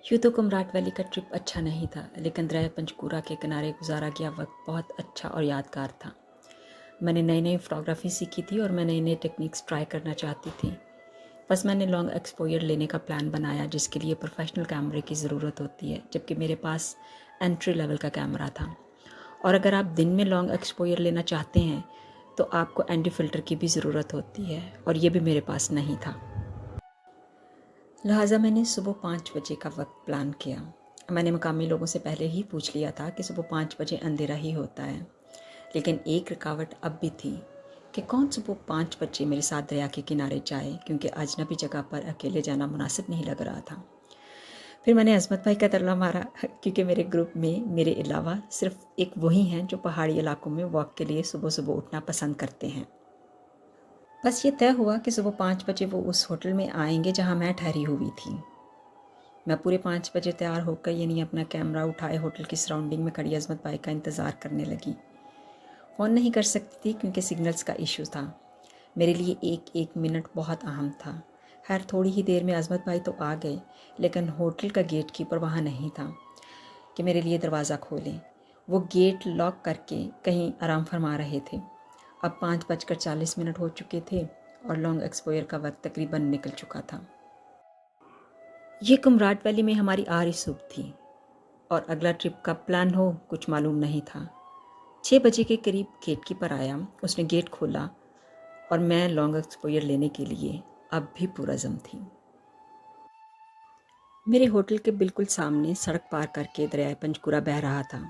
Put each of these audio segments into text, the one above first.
यूँ तो कुमराट वैली का ट्रिप अच्छा नहीं था, लेकिन दरिया पंचकूला के किनारे गुजारा गया वक्त बहुत अच्छा और यादगार था। मैंने नई नई फोटोग्राफी सीखी थी और मैं नई नई टेक्निक्स ट्राई करना चाहती थी। बस मैंने लॉन्ग एक्सपोजर लेने का प्लान बनाया, जिसके लिए प्रोफेशनल कैमरे की ज़रूरत होती है, जबकि मेरे पास एंट्री लेवल का कैमरा था। और अगर आप दिन में लॉन्ग एक्सपोजर लेना चाहते हैं तो आपको एंटी फ़िल्टर की भी ज़रूरत होती है, और ये भी मेरे पास नहीं था। लिहाजा मैंने सुबह 5 बजे का वक्त प्लान किया। मैंने मकामी लोगों से पहले ही पूछ लिया था कि सुबह 5 बजे अंधेरा ही होता है, लेकिन एक रुकावट अब भी थी कि कौन सुबह 5 बजे मेरे साथ दरिया के किनारे जाए, क्योंकि अजनबी जगह पर अकेले जाना मुनासिब नहीं लग रहा था। फिर मैंने अजमत भाई का तरला मारा, क्योंकि मेरे ग्रुप में मेरे अलावा सिर्फ एक वही हैं जो पहाड़ी इलाकों में वॉक के लिए सुबह सुबह उठना पसंद करते हैं। बस ये तय हुआ कि सुबह 5 बजे वो उस होटल में आएंगे जहाँ मैं ठहरी हुई थी। मैं पूरे 5 बजे तैयार होकर, यानी अपना कैमरा उठाए, होटल की सराउंडिंग में खड़ी अजमत भाई का इंतज़ार करने लगी। फ़ोन नहीं कर सकती थी क्योंकि सिग्नल्स का इशू था। मेरे लिए एक एक मिनट बहुत अहम था। खैर, थोड़ी ही देर में अजमत भाई तो आ गए, लेकिन होटल का गेट कीपर वहाँ नहीं था कि मेरे लिए दरवाज़ा खोलें। वो गेट लॉक करके कहीं आराम फरमा रहे थे। अब 5:40 हो चुके थे और लॉन्ग एक्सपोजर का वक्त तकरीबन निकल चुका था। ये कुमराट वैली में हमारी आखिरी सुबह थी और अगला ट्रिप कब प्लान हो कुछ मालूम नहीं था। 6 बजे के करीब गेट कीपर आया। उसने गेट खोला और मैं लॉन्ग एक्सपोजर लेने के लिए अब भी पुरज़म थी। मेरे होटल के बिल्कुल सामने सड़क पार करके दरिया पंचकूला बह रहा था।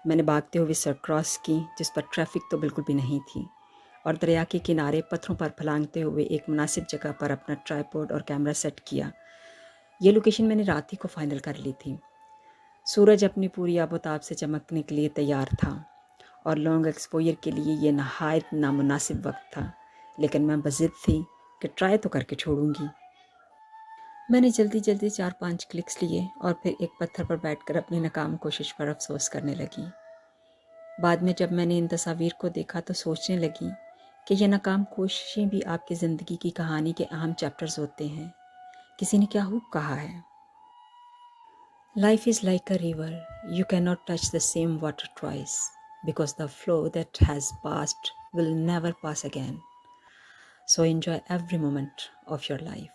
मैंने भागते हुए सड़क क्रॉस की, जिस पर ट्रैफिक तो बिल्कुल भी नहीं थी, और दरिया के किनारे पत्थरों पर फलांगते हुए एक मुनासिब जगह पर अपना ट्राइपॉड और कैमरा सेट किया। ये लोकेशन मैंने रात ही को फाइनल कर ली थी। सूरज अपनी पूरी आबोताब से चमकने के लिए तैयार था और लॉन्ग एक्सपोजर के लिए ये नहायत नामुनासिब वक्त था, लेकिन मैं बज़िद थी कि ट्राई तो करके छोड़ूंगी। मैंने जल्दी जल्दी 4-5 क्लिक्स लिए और फिर एक पत्थर पर बैठकर अपनी नाकाम कोशिश पर अफसोस करने लगी। बाद में जब मैंने इन तस्वीर को देखा तो सोचने लगी कि ये नाकाम कोशिशें भी आपकी ज़िंदगी की कहानी के अहम चैप्टर्स होते हैं। किसी ने क्या खूब कहा है, life is like a river, you can not touch the same water twice because the flow that has passed will never pass again, so enjoy every moment of your life.